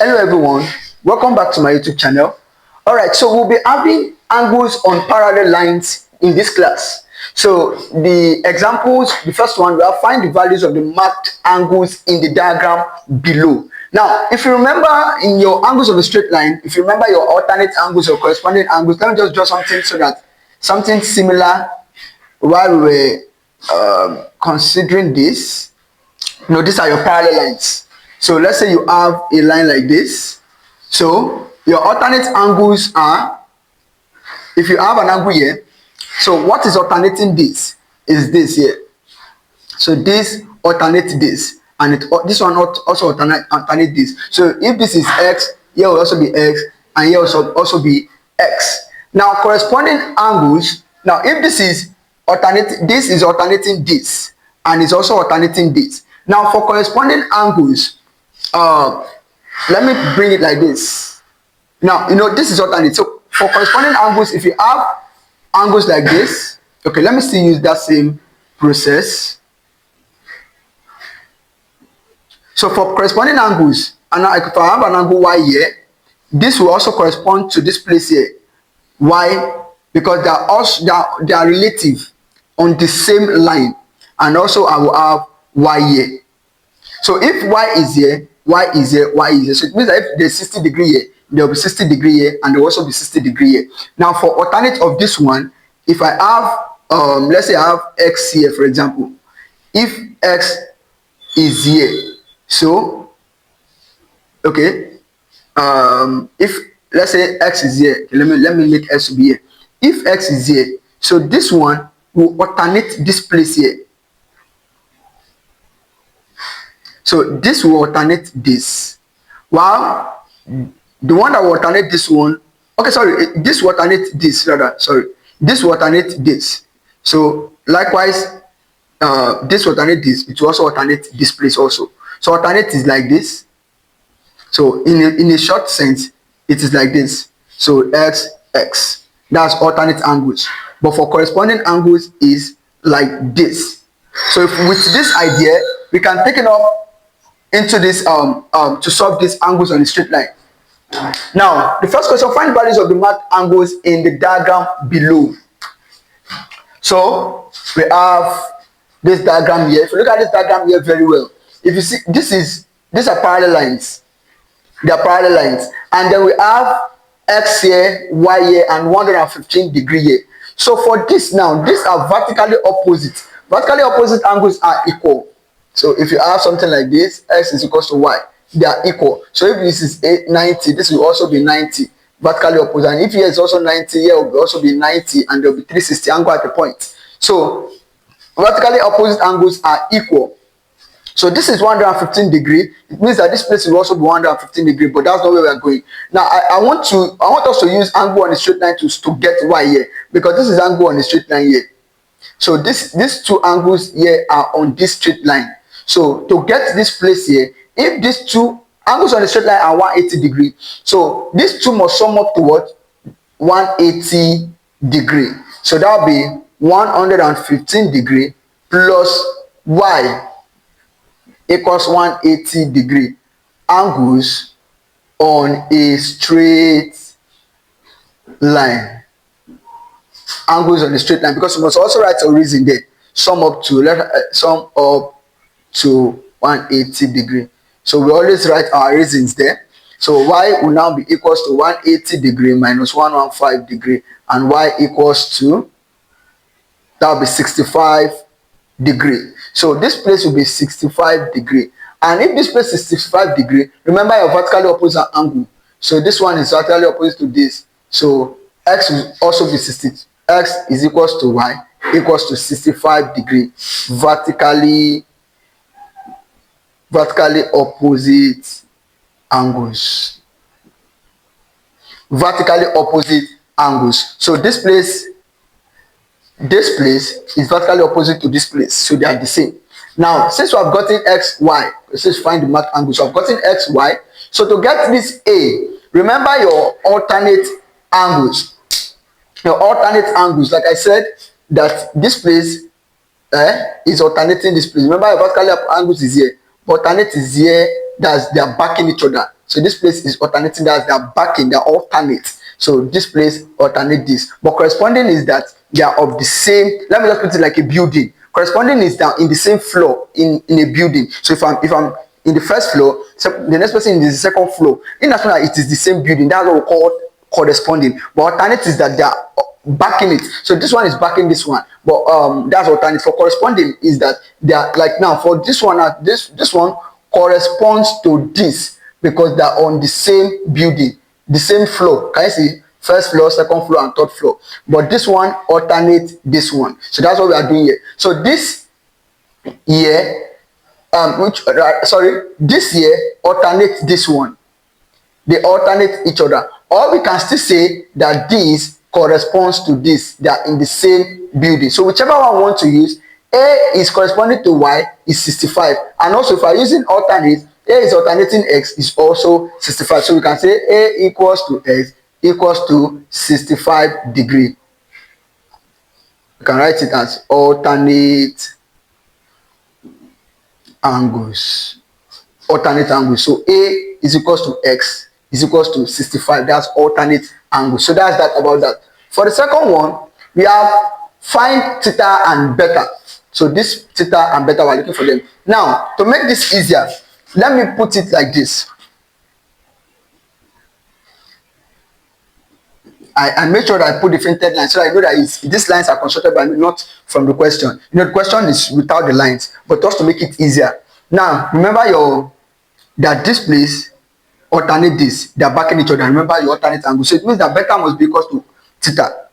Hello everyone, welcome back to my YouTube channel. Alright, so we'll be having angles on parallel lines in this class. So the examples, the first one, we'll find the values of the marked angles in the diagram below. Now, if you remember in your angles of a straight line, if you remember your alternate angles or corresponding angles, let me just draw something so that something similar while we were considering this. You know, these are your parallel lines. So let's say you have a line like this. So your alternate angles are, if you have an angle here, so what is alternating this is this here. So this alternate this, and this one also alternate this. So if this is x, here will also be x, and here will also be x. Now corresponding angles, now if this is alternating this, and it's also alternating this. Now for corresponding angles, let me bring it like this. Now, you know, this is alternate. So for corresponding angles, if you have angles like this, okay, let me still use that same process. So for corresponding angles, and now if I have an angle y here, this will also correspond to this place here, y, because they are relative on the same line, and also I will have y here. So if y is here, y is here, y is here. So it means that if there's 60 degree here, there will be 60 degree here, and there will also be 60 degree here. Now for alternate of this one, if I have, let's say I have x here, for example. If x is here, so, okay, if, let's say x is here, okay, let me make x to be here. If x is here, so this one will alternate this place here. So this will alternate this, while the one that will alternate this one, okay, sorry, this will alternate this rather, sorry, this will alternate this. So likewise, this will alternate this, it will also alternate this place also. So alternate is like this. So in a short sense, it is like this. So x, x, that's alternate angles. But for corresponding angles is like this. So if with this idea, we can take it up into this to solve these angles on the straight line. Now the first question, find values of the marked angles in the diagram below. So we have this diagram here. If you look at this diagram here very well, if you see, these are parallel lines. They are parallel lines, and then we have x here, y here, and 115 degree here. So for this now, these are vertically opposite. Vertically opposite angles are equal. So if you have something like this, x is equal to y, they are equal. So if this is 90, this will also be 90, vertically opposite. And if here is also 90, here will also be 90, and there will be 360 angle at the point. So vertically opposite angles are equal. So this is 115 degree. It means that this place will also be 115 degree, but that's not where we are going. Now I want us to use angle on the straight line to get y here, because this is angle on the straight line here. So these two angles here are on this straight line. So to get this place here, if these two angles on the straight line are 180 degree, so these two must sum up to what? 180 degree. So that will be 115 degree plus y equals 180 degree angles on a straight line. Angles on the straight line, because we must also write a reason there. Sum up to 180 degree. So we always write our reasons there. So y will now be equals to 180 degree minus 115 degree, and y equals to, that will be 65 degree. So this place will be 65 degree. And if this place is 65 degree, remember your vertically opposite angle. So this one is vertically opposite to this. So x will also be 60. X is equals to y equals to 65 degree. Vertically opposite angles. Vertically opposite angles. So this place is vertically opposite to this place, so they are the same. Now since we have gotten x, y, let's find the marked angles. So I've gotten x, y. So to get this a, remember your alternate angles. Your alternate angles, like I said, that this place is alternating this place. Remember your vertical angles is here, but alternate is here. That's, they are backing each other. So this place is alternating, that's their backing, they're alternate. So this place alternate this, but corresponding is that they are of the same. Let me just put it like a building. Corresponding is down in the same floor in a building. So if I'm in the first floor, so the next person is the second floor. In as well as it is the same building, that's what we call corresponding. But alternate is that they are backing it. So this one is backing this one, but that's alternate. For corresponding is that they are like now for this one, this one corresponds to this because they are on the same building, the same floor. Can you see? First floor, second floor, and third floor. But this one alternate this one. So that's what we are doing here. So this here, this here alternate this one. They alternate each other. Or we can still say that this corresponds to this. They are in the same building. So whichever one we want to use, A is corresponding to Y is 65. And also if we are using alternate, A is alternating X is also 65. So we can say A equals to X equals to 65 degree. We can write it as alternate angles. Alternate angles. So A is equals to X is equals to 65. That's alternate angles. So that's that about that. For the second one, we have find theta and beta. So this theta and beta, we're looking for them. Now, to make this easier, let me put it like this. I make sure that I put different lines so I know that these lines are constructed by me, not from the question. You know, the question is without the lines, but just to make it easier. Now, remember that this place alternate this. They are backing each other. Remember your alternate angle. So it means that beta must be equal to theta.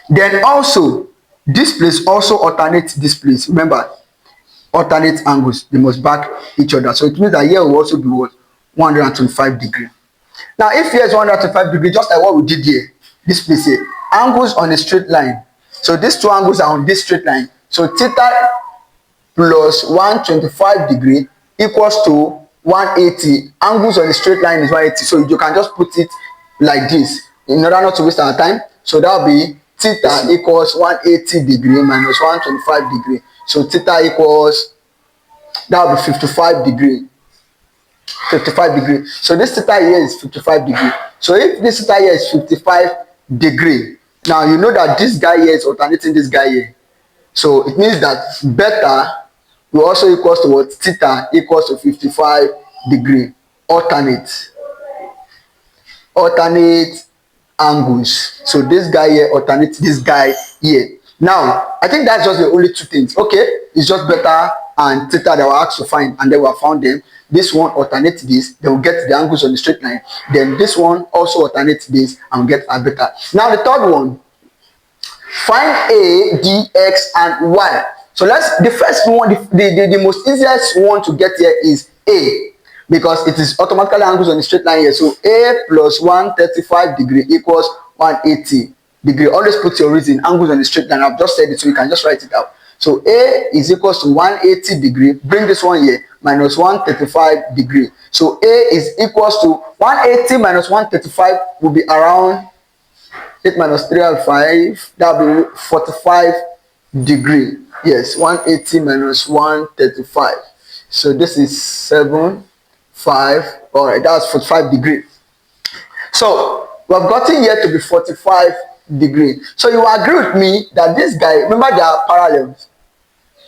Then also, this place also alternates this place. Remember, alternate angles. They must back each other. So it means that here will also be what? 125 degree. Now, if here is 125 degree, just like what we did here, this place here, angles on a straight line. So these two angles are on this straight line. So theta plus 125 degree equals to 180. Angles on a straight line is 180. So you can just put it like this in order not to waste our time. So that will be theta equals 180 degree minus 125 degree. So theta equals, that will be 55 degree. 55 degree. So this theta here is 55 degree. So if this theta here is 55 degree, now you know that this guy here is alternating this guy here. So it means that beta will also equals to what? Theta equals to 55 degree. Alternate angles. So this guy here alternates this guy here. Now, I think that's just the only two things. Okay, it's just beta and theta that were asked to find, and then we have found them. This one alternates this, then we'll get the angles on the straight line. Then this one also alternates this, and we'll get a beta. Now the third one, find A, D, X, and Y. So the first one, the most easiest one to get here is A, because it is automatically angles on the straight line here. So A plus 135 degree equals 180 degree. Always put your reason, angles on the straight line. I've just said it, so you can just write it out. So A is equals to 180 degree. Bring this one here, minus 135 degree. So A is equals to 180 minus 135 will be around 8 minus 3 and 5. That will be 45 degree. Yes, 180 minus 135. So this is 7, 5. All right, that's 45 degree. So we have gotten here to be 45 degree. So you agree with me that this guy, remember they are parallels.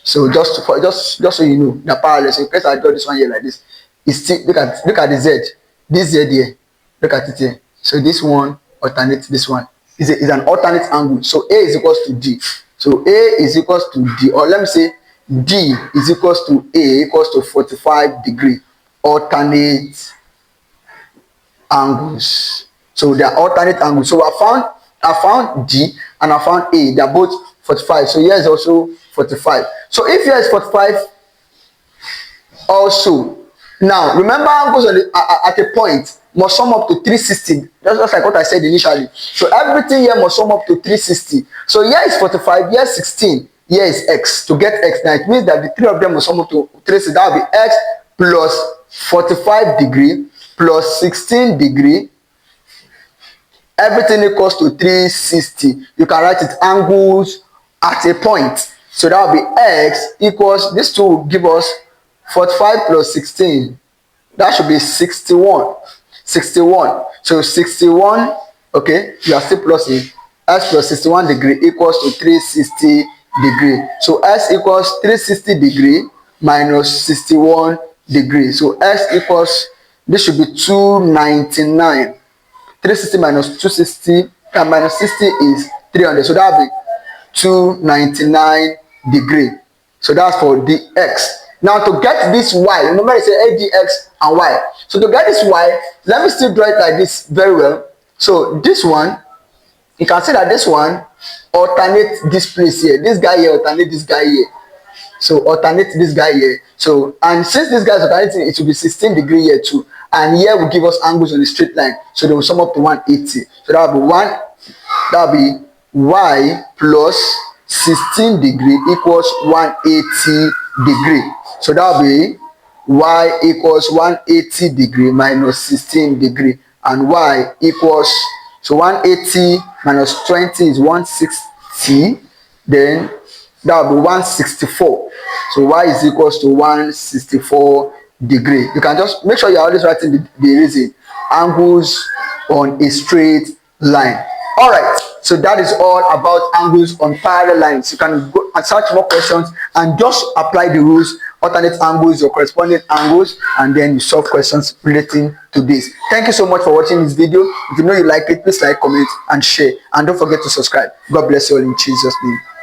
So just so you know, they're parallels. So in case I draw this one here like this, it's still, look at the Z. This Z here. Look at it here. So this one alternates this one. Is an alternate angle. So A is equals to D. So A is equals to D, or let me say D is equals to A equals to 45 degree. Alternate angles. So they are alternate angles. So I found D and I found A. They are both 45. So here is also 45. So if here is 45 also, now remember angles at a point must sum up to 360. That's just like what I said initially. So everything here must sum up to 360. So here is 45, here is 16, here is X. To get X, now it means that the three of them must sum up to 360. That will be X plus 45 degree plus 16 degree. Everything equals to 360. You can write it angles at a point. So that will be X equals, this two will give us 45 plus 16. that should be 61. 61. So 61, okay, you are still plusing. S plus 61 degree equals to 360 degree. So S equals 360 degree minus 61 degree. So S equals, this should be 299. 360 minus 260 and minus 60 is 300. So that will be 299 degree. So that's for the X. Now to get this Y, remember I said ADX and Y. So to get this Y, let me still draw it like this very well. So this one, you can see that this one alternate this place here. This guy here alternate this guy here. So alternate this guy here. So, and since this guy is alternating, it will be 16 degree here too. And here will give us angles on the straight line. So they will sum up to 180. So that will be Y plus 16 degree equals 180 degree. So that will be Y equals 180 degree minus 16 degree. And Y equals, so 180 minus 20 is 160. Then that will be 164. So Y is equals to 164 degree. You can just make sure you're always writing the reason. Angles on a straight line. All right. So that is all about angles on parallel lines. You can go and search more questions and just apply the rules, alternate angles, your corresponding angles, and then you solve questions relating to this. Thank you so much for watching this video. If you know you like it, please like, comment, and share. And don't forget to subscribe. God bless you all in Jesus' name.